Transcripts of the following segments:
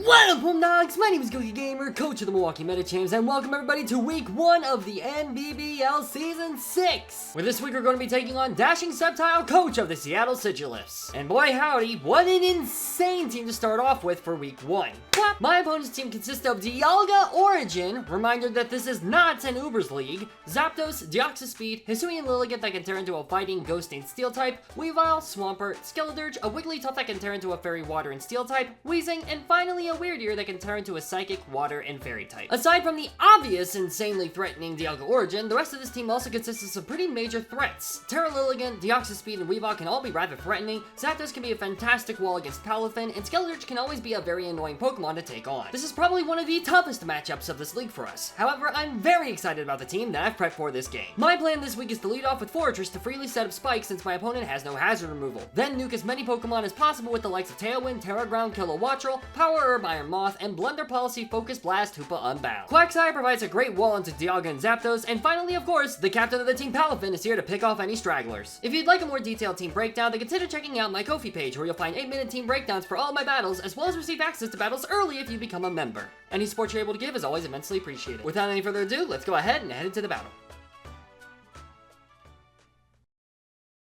What up, Homedawgs? My name is Gokey Gamer, coach of the Milwaukee Meta Champs, and welcome everybody to week 1 of the NBBL Season 6, where this week we're going to be taking on Dashing Septile, coach of the Seattle Sigilifts. And boy howdy, what an insane team to start off with for week 1. My opponent's team consists of DIALGA, Origin, reminder that this is not an UBERS league, Zapdos, Deoxyspeed, Hisuian Lilligant that can turn into a fighting ghost and steel type, Weavile, Swampert, Skeledirge, a Wigglytuff that can turn into a fairy water and steel type, Weezing, and finally a Weirdeer that can turn into a psychic, water, and fairy type. Aside from the obvious insanely threatening DIALGA Origin, the rest of this team also consists of some pretty major threats. Terra Lilligant, Deoxyspeed, and Weavile can all be rather threatening, Zapdos can be a fantastic wall against Palafin, and Skeledirge can always be a very annoying Pokemon to take on. This is probably one of the toughest matchups of this league for us. However, I'm very excited about the team that I've prepped for this game. My plan this week is to lead off with Fortress to freely set up spikes since my opponent has no hazard removal. Then nuke as many Pokemon as possible with the likes of Tailwind, Terra Ground, Kilowattrel, Power Herb, Iron Moth, and Blunder Policy, Focus Blast, Hoopa Unbound. Quagsire provides a great wall into DIALGA and Zapdos, and finally, of course, the captain of the team Palafin is here to pick off any stragglers. If you'd like a more detailed team breakdown, then consider checking out my Ko-fi page where you'll find 8-minute team breakdowns for all of my battles, as well as receive access to battles early if you become a member. Any support you're able to give is always immensely appreciated. Without any further ado, let's go ahead and head into the battle.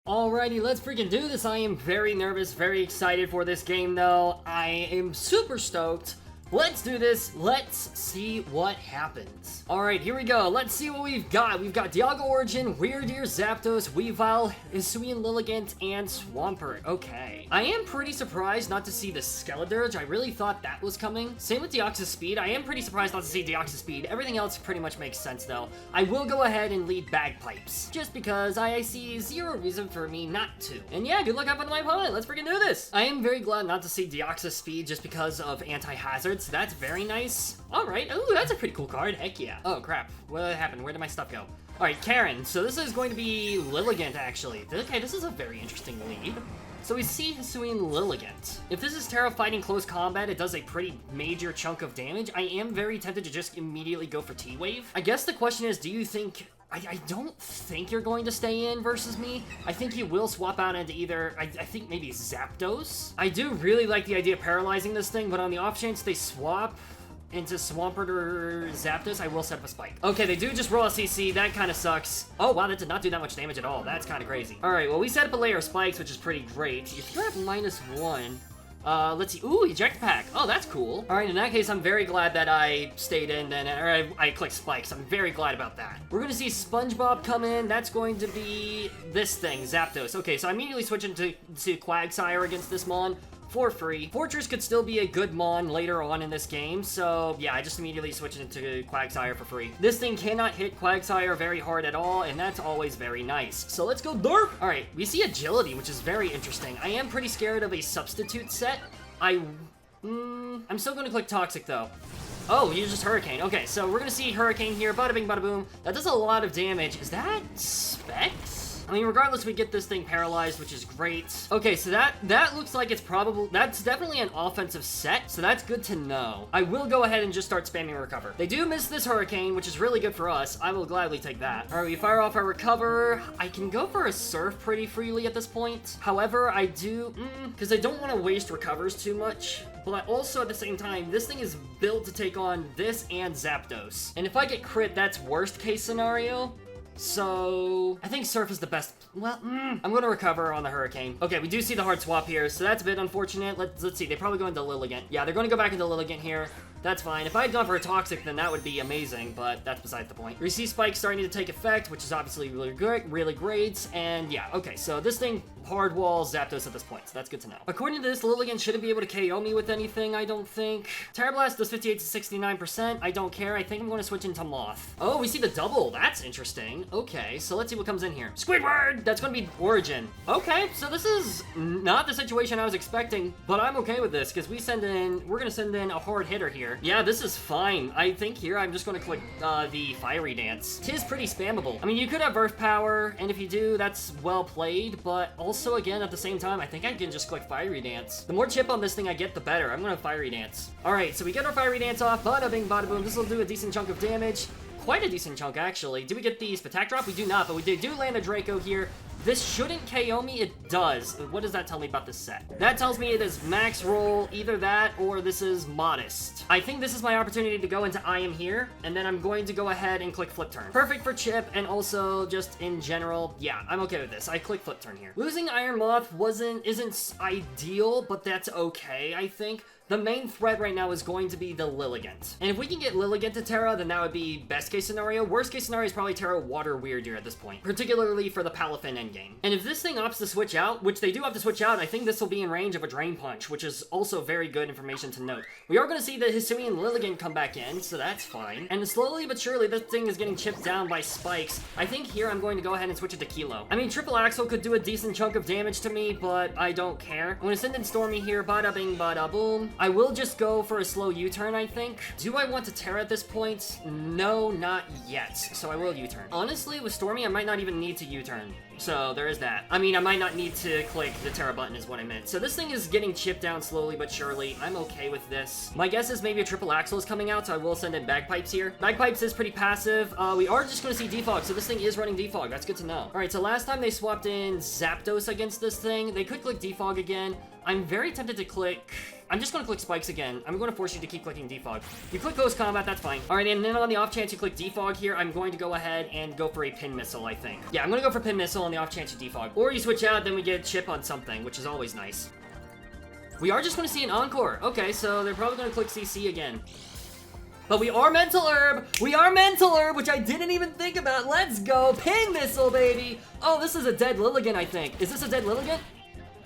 Alrighty, let's freaking do this. I am very nervous, very excited for this game though. I am super stoked. Let's do this. Let's see what happens. Alright, here we go. Let's see what we've got. We've got DIALGA Origin, Weirdeer, Zapdos, Weavile, Hisuian Lilligant, and Swampert. Okay. I am pretty surprised not to see the Skeledirge. I really thought that was coming. Same with Deoxyspeed. I am pretty surprised not to see Deoxyspeed. Everything else pretty much makes sense though. I will go ahead and lead Bagpipes, just because I see zero reason for me not to. And yeah, good luck having my opponent. Let's freaking do this. I am very glad not to see Deoxyspeed just because of anti-hazard. So that's very nice. All right. Ooh, that's a pretty cool card. Heck yeah. Oh, crap. What happened? Where did my stuff go? All right, Karen. So this is going to be Lilligant, actually. Okay, this is a very interesting lead. So we see Hisuian Lilligant. If this is Terra fighting close combat, it does a pretty major chunk of damage. I am very tempted to just immediately go for T-Wave. I guess the question is, do you think... I don't think you're going to stay in versus me. I think you will swap out into either, I think maybe Zapdos. I do really like the idea of paralyzing this thing, but on the off chance they swap into Swampert or Zapdos, I will set up a spike. Okay, they do just roll a CC. That kind of sucks. Oh, wow, that did not do that much damage at all. That's kind of crazy. All right, well, we set up a layer of spikes, which is pretty great. If you're at -1... let's see. Ooh, eject pack. Oh, that's cool. All right, in that case, I'm very glad that I stayed in then, or I clicked spikes. I'm very glad about that. We're gonna see SpongeBob come in. That's going to be this thing, Zapdos. Okay, so I immediately switch into Quagsire against this Mon for free. Fortress could still be a good Mon later on in this game, so yeah, I just immediately switched into Quagsire for free. This thing cannot hit Quagsire very hard at all, and that's always very nice. So let's go derp! Alright, we see Agility, which is very interesting. I am pretty scared of a substitute set. I'm still gonna click Toxic though. Oh, you just Hurricane. Okay, so we're gonna see Hurricane here. Bada bing, bada boom. That does a lot of damage. Is that Specs? I mean, regardless, we get this thing paralyzed, which is great. Okay, so that looks like it's probably... That's definitely an offensive set, so that's good to know. I will go ahead and just start spamming Recover. They do miss this Hurricane, which is really good for us. I will gladly take that. All right, we fire off our Recover. I can go for a Surf pretty freely at this point. However, I do... because I don't want to waste Recovers too much. But also, at the same time, this thing is built to take on this and Zapdos. And if I get crit, that's worst case scenario. So, I think Surf is the best. Well, I'm going to Recover on the Hurricane. Okay, we do see the hard swap here, so that's a bit unfortunate. Let's see, they probably go into Lilligant. Yeah, they're going to go back into Lilligant here. That's fine. If I had gone for a Toxic, then that would be amazing, but that's besides the point. We see Spike starting to take effect, which is obviously really great, and yeah, okay, so this thing hard walls Zapdos at this point, so that's good to know. According to this, Lilligant shouldn't be able to KO me with anything, I don't think. Terra Blast does 58 to 69%, I don't care. I think I'm going to switch into Moth. Oh, we see the double. That's interesting. Okay, so let's see what comes in here. Squidward! That's going to be Origin. Okay, so this is not the situation I was expecting, but I'm okay with this, because we're going to send in a hard hitter here. Yeah, this is fine. I think here I'm just going to click the Fiery Dance. Tis pretty spammable. I mean, you could have Earth Power, and if you do, that's well played, but also, again, at the same time, I think I can just click Fiery Dance. The more chip on this thing I get, the better. I'm going to Fiery Dance. All right, so we get our Fiery Dance off. Bada bing, bada boom. This will do a decent chunk of damage. Quite a decent chunk, actually. Do we get the Spatak drop? We do not, but we do land a Draco here. This shouldn't KO me. It does. What does that tell me about this set? That tells me it is max roll, either that or this is modest. I think this is my opportunity to go into I am here, and then I'm going to go ahead and click flip turn. Perfect for chip, and also just in general, yeah, I'm okay with this. I click flip turn here. Losing Iron Moth isn't ideal, but that's okay, I think. The main threat right now is going to be the Lilligant. And if we can get Lilligant to Terra, then that would be best case scenario. Worst case scenario is probably Terra Water Weirdeer at this point, particularly for the Palafin endgame. And if this thing opts to switch out, which they do have to switch out, I think this will be in range of a Drain Punch, which is also very good information to note. We are going to see the Hisuian Lilligant come back in, so that's fine. And slowly but surely, this thing is getting chipped down by spikes. I think here I'm going to go ahead and switch it to Kilo. I mean, Triple Axle could do a decent chunk of damage to me, but I don't care. I'm going to send in Stormy here, bada bing, bada boom. I will just go for a slow U-turn, I think. Do I want to Terra at this point? No, not yet. So I will U-turn. Honestly, with Stormy, I might not even need to U-turn. So there is that. I mean, I might not need to click the Terra button is what I meant. So this thing is getting chipped down slowly but surely. I'm okay with this. My guess is maybe a Triple Axle is coming out, so I will send in Bagpipes here. Bagpipes is pretty passive. We are just going to see Defog, so this thing is running Defog. That's good to know. All right, so last time they swapped in Zapdos against this thing. They could click Defog again. I'm very tempted to click... I'm just going to click Spikes again. I'm going to force you to keep clicking Defog. You click Ghost Combat, that's fine. All right, and then on the off chance you click Defog here, I'm going to go ahead and go for a Pin Missile, I think. Yeah, I'm going to go for Pin Missile on the off chance you Defog. Or you switch out, then we get Chip on something, which is always nice. We are just going to see an Encore. Okay, so they're probably going to click CC again. But we are Mental Herb. We are Mental Herb, which I didn't even think about. Let's go. Pin Missile, baby. Oh, this is a dead Lilligant, I think. Is this a dead Lilligant?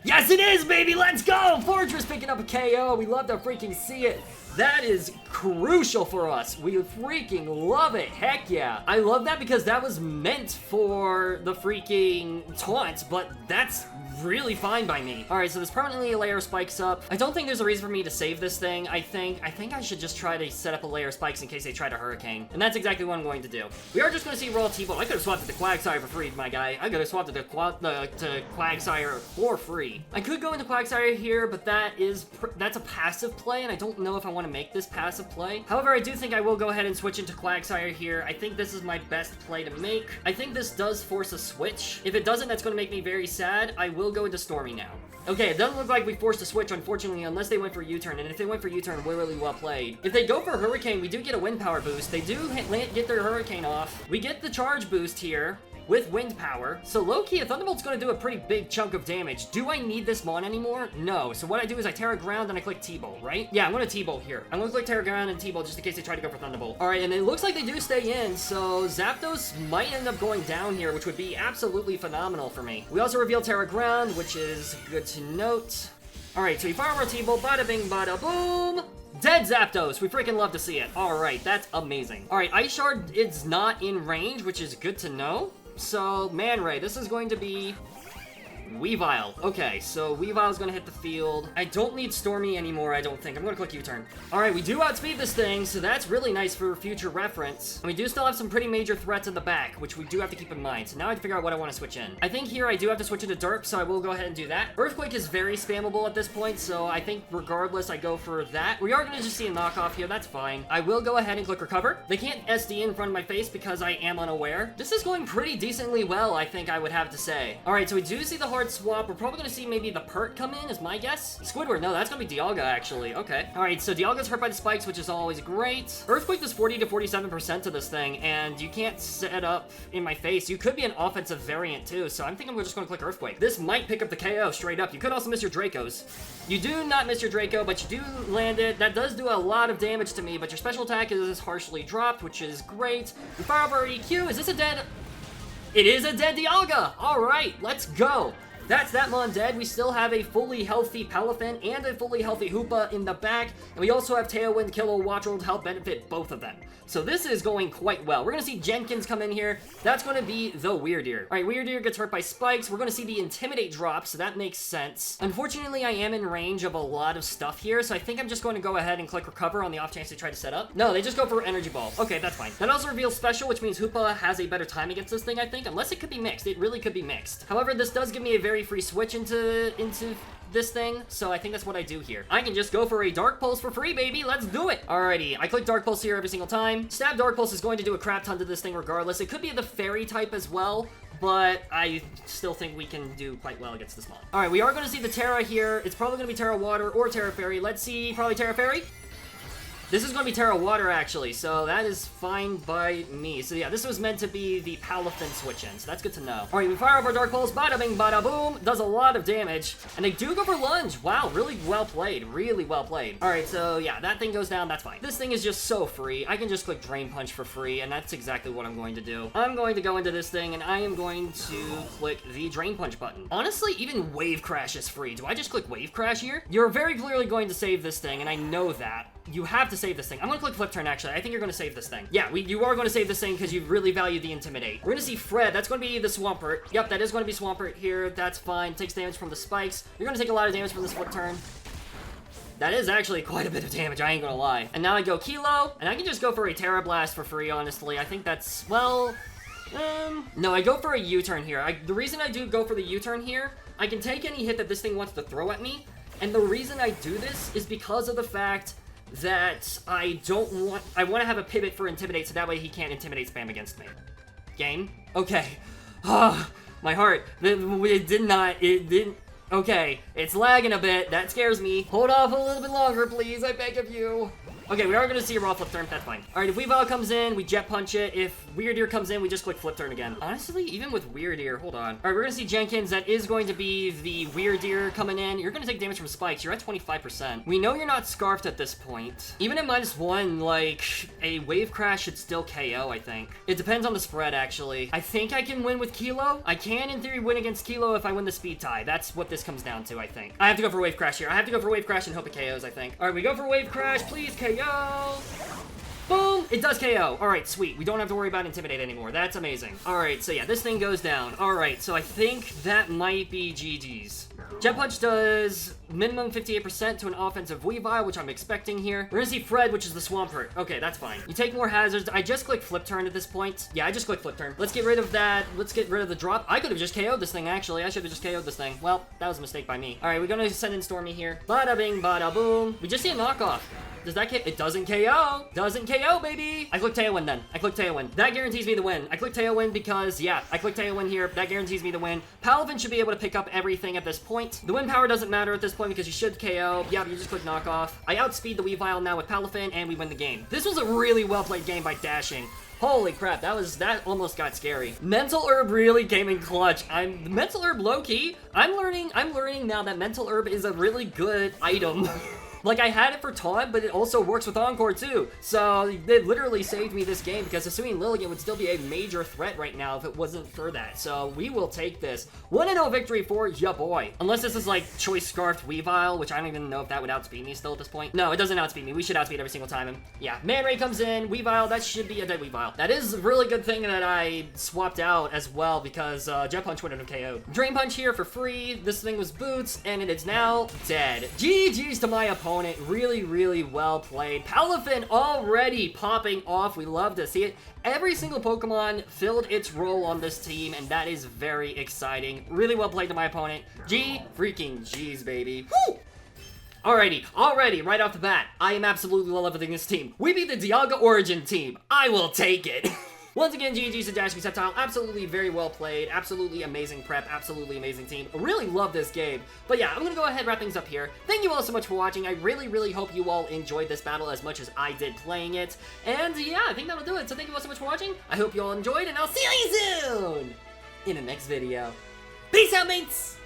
Yes, it is, baby! Let's go! Fortress picking up a KO. We love to freaking see it. That is crucial for us. We freaking love it. Heck yeah. I love that because that was meant for the freaking taunt, but that's really fine by me. All right, so this permanently a layer of spikes up. I don't think there's a reason for me to save this thing. I think I should just try to set up a layer of spikes in case they try to Hurricane. And that's exactly what I'm going to do. We are just going to see Raw T-Ball. I could have swapped it to Quagsire for free, my guy. I could have swapped it to Quagsire for free. I could go into Quagsire here, but that's a passive play, and I don't know if I want to make this passive play. However, I do think I will go ahead and switch into Quagsire here. I think this is my best play to make. I think this does force a switch. If it doesn't, that's going to make me very sad. I will go into Stormy now. Okay, it doesn't look like we forced a switch, unfortunately, unless they went for U-turn, and if they went for U-turn, really well played. If they go for Hurricane, we do get a Wind Power boost. They do get their Hurricane off. We get the Charge boost here with Wind Power. So low-key, a Thunderbolt's gonna do a pretty big chunk of damage. Do I need this Mon anymore? No. So what I do is I Terra Ground and I click T-Bolt, right? Yeah, I'm gonna T-Bolt here. I'm gonna click Terra Ground and T-Bolt just in case they try to go for Thunderbolt. All right, and it looks like they do stay in, so Zapdos might end up going down here, which would be absolutely phenomenal for me. We also reveal Terra Ground, which is good to note. All right, so we fire our T-Bolt, bada bing, bada boom. Dead Zapdos. We freaking love to see it. All right, that's amazing. All right, Ice Shard is not in range, which is good to know. So, Man Ray, this is going to be Weavile. Okay, so Weavile's gonna hit the field. I don't need Stormy anymore, I don't think. I'm gonna click U-turn. Alright, we do outspeed this thing, so that's really nice for future reference. And we do still have some pretty major threats in the back, which we do have to keep in mind. So now I have to figure out what I want to switch in. I think here I do have to switch into Derp, so I will go ahead and do that. Earthquake is very spammable at this point, so I think regardless, I go for that. We are gonna just see a knockoff here, that's fine. I will go ahead and click Recover. They can't SD in front of my face because I am unaware. This is going pretty decently well, I think I would have to say. Alright, so we do see the hard swap. We're probably gonna see maybe the Pert come in, is my guess. Squidward, no, that's gonna be Dialga, actually. Okay. Alright, so Dialga's hurt by the spikes, which is always great. Earthquake does 40 to 47% to this thing, and you can't set up in my face. You could be an offensive variant, too, so I'm thinking we're just gonna click Earthquake. This might pick up the KO straight up. You could also miss your Dracos. You do not miss your Draco, but you do land it. That does do a lot of damage to me, but your special attack is harshly dropped, which is great. We fire up our EQ. Is this a dead... It is a dead Dialga! Alright, let's go! That's that Mon dead. We still have a fully healthy Palafin and a fully healthy Hoopa in the back, and we also have Tailwind, Kilo, Watchworld to help benefit both of them. So this is going quite well. We're going to see Jenkins come in here. That's going to be the Weirdeer. All right, Weirdeer gets hurt by spikes. We're going to see the Intimidate drop, so that makes sense. Unfortunately, I am in range of a lot of stuff here, so I think I'm just going to go ahead and click Recover on the off chance they try to set up. No, they just go for Energy Ball. Okay, that's fine. That also reveals Special, which means Hoopa has a better time against this thing, I think, unless it could be mixed. It really could be mixed. However, this does give me a very free switch into this thing, so I think that's what I do here. I can just go for a Dark Pulse for free, baby. Let's do it. Alrighty, I click Dark Pulse here every single time. Stab Dark Pulse is going to do a crap ton to this thing regardless. It could be the Fairy type as well, but I still think we can do quite well against this Mon. All right, we are going to see the Terra here. It's probably going to be Terra Water or Terra Fairy. Let's see, probably Terra Fairy. This is going to be Terra Water, actually, so that is fine by me. So yeah, this was meant to be the Palafin switch-in, so that's good to know. All right, we fire off our Dark Pulse, bada bing, bada boom, does a lot of damage, and they do go for Lunge. Wow, really well played, really well played. All right, so yeah, that thing goes down, that's fine. This thing is just so free. I can just click Drain Punch for free, and that's exactly what I'm going to do. I'm going to go into this thing, and I am going to click the Drain Punch button. Honestly, even Wave Crash is free. Do I just click Wave Crash here? You're very clearly going to save this thing, and I know that. You have to save this thing. I'm gonna click Flip Turn, actually. I think you're gonna save this thing. Yeah, you are gonna save this thing because you really value the Intimidate. We're gonna see Fred. That's gonna be the Swampert. Yep, that is gonna be Swampert here. That's fine. Takes damage from the spikes. You're gonna take a lot of damage from this Flip Turn. That is actually quite a bit of damage, I ain't gonna lie. And now I go Kilo, and I can just go for a Terra Blast for free, honestly. I think that's, well... no, I go for a U-turn here. The reason I do go for the U-turn here, I can take any hit that this thing wants to throw at me, and the reason I do this is because of the fact that I want to have a pivot for Intimidate, so that way he can't Intimidate spam against me. Game? Okay. Ah, my heart. It didn't. Okay, it's lagging a bit. That scares me. Hold off a little bit longer, please. I beg of you. Okay, we are going to see a raw Flip Turn. That's fine. All right, if Weavile comes in, we Jet Punch it. If Weird Ear comes in, we just click Flip Turn again. Honestly, even with Weird Ear, hold on. All right, we're going to see Jenkins. That is going to be the Weird Ear coming in. You're going to take damage from spikes. You're at 25%. We know you're not Scarfed at this point. Even at -1, like, a Wave Crash should still KO, I think. It depends on the spread, actually. I think I can win with Kilo. I can, in theory, win against Kilo if I win the speed tie. That's what this comes down to, I think. I have to go for Wave Crash here. I have to go for Wave Crash and hope it KOs, I think. All right, we go for Wave Crash. Please KO. Boom! It does KO. Alright, sweet. We don't have to worry about Intimidate anymore. That's amazing. Alright, so yeah, this thing goes down. Alright, so I think that might be GG's. Jet Punch does minimum 58% to an offensive Weavile, which I'm expecting here. We're gonna see Fred, which is the Swampert. Okay, that's fine. You take more hazards. I just click Flip Turn at this point. Yeah, I just click Flip Turn. Let's get rid of that. Let's get rid of the drop. I could have just KO'd this thing, actually. I should have just KO'd this thing. Well, that was a mistake by me. Alright, we're gonna send in Stormy here. Bada bing, bada boom. We just see a knockoff. Does that KO? It doesn't KO. Doesn't KO, baby. I click Tailwind then. I click Tailwind. That guarantees me the win. I click Tailwind because, yeah, I click Tailwind here. That guarantees me the win. Palafin should be able to pick up everything at this point. The wind power doesn't matter at this point because you should KO. Yeah, but you just click Knockoff. I outspeed the Weavile now with Palafin, and we win the game. This was a really well-played game by Dashing. Holy crap, that almost got scary. Mental Herb really came in clutch. Mental Herb low-key. I'm learning now that Mental Herb is a really good item. Like, I had it for Taunt, but it also works with Encore, too. So, it literally saved me this game, because assuming Lilligant would still be a major threat right now if it wasn't for that. So, we will take this. 1-0 victory for ya boy. Unless this is, like, Choice Scarfed Weavile, which I don't even know if that would outspeed me still at this point. No, it doesn't outspeed me. We should outspeed every single time. And yeah, Man Ray comes in. Weavile, that should be a dead Weavile. That is a really good thing that I swapped out as well, because Jet Punch wouldn't have KO'd. Drain Punch here for free. This thing was Boots, and it is now dead. GG's to my opponent. Really, really well played. Palafin already popping off. We love to see it. Every single Pokemon filled its role on this team, and that is very exciting. Really well played to my opponent. Freaking G's, baby. Woo! Alrighty, right off the bat, I am absolutely loving this team. We beat the DIALGA Origin team. I will take it. Once again, GG's to Dashing Sceptile. Absolutely very well played. Absolutely amazing prep. Absolutely amazing team. Really love this game. But yeah, I'm going to go ahead and wrap things up here. Thank you all so much for watching. I really, really hope you all enjoyed this battle as much as I did playing it. And yeah, I think that'll do it. So thank you all so much for watching. I hope you all enjoyed, and I'll see you soon in the next video. Peace out, mates!